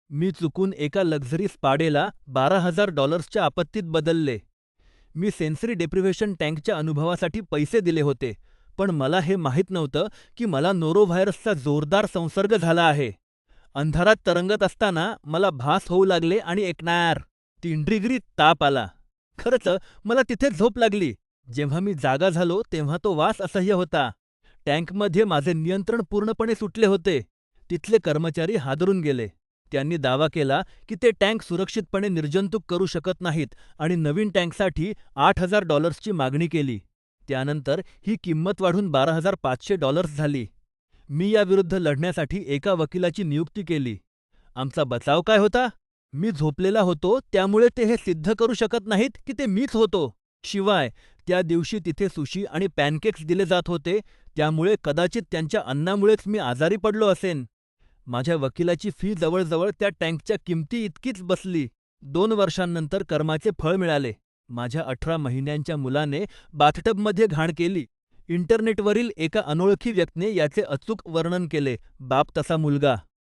मी चुकून एका लक्झरी स्पाडेला $12,000च्या आपत्तीत बदलले. मी सेन्सरी डेप्रिव्हेशन टँकच्या अनुभवासाठी पैसे दिले होते, पण मला हे माहीत नव्हतं की मला नोरोव्हायरसचा जोरदार संसर्ग झाला आहे. अंधारात तरंगत असताना मला भास होऊ लागले आणि एकनार. 3 डिग्री ताप आला. खरंच मला तिथेच झोप लागली. जेव्हा मी जागा झालो तेव्हा तो वास असह्य होता. टँकमध्ये माझे नियंत्रण पूर्णपणे सुटले होते. तिथले कर्मचारी हादरून गेले. त्यांनी दावा केला की ते टँक सुरक्षितपणे निर्जंतुक करू शकत नाहीत आणि नवीन टँकसाठी $8,000ची मागणी केली. त्यानंतर ही किंमत वाढून $12,500 झाली. मी याविरुद्ध लढण्यासाठी एका वकिलाची नियुक्ती केली. आमचा बचाव काय होता? मी झोपलेला होतो त्यामुळे ते हे सिद्ध करू शकत नाहीत की ते मीच होतो. शिवाय, त्या दिवशी तिथे सुशी आणि पॅनकेक्स दिले जात होते, त्यामुळे कदाचित त्यांच्या अन्नामुळेच मी आजारी पडलो असेन. माझ्या वकिलाची फी जवळजवळ त्या टँकच्या किंमती इतकीच बसली. 2 वर्षांनंतर कर्माचे फळ मिळाले. माझ्या 18 महिन्यांच्या मुलाने बाथटबमध्ये घाण केली. इंटरनेटवरील एका अनोळखी व्यक्तीने याचे अचूक वर्णन केले. बाप तसा मुलगा.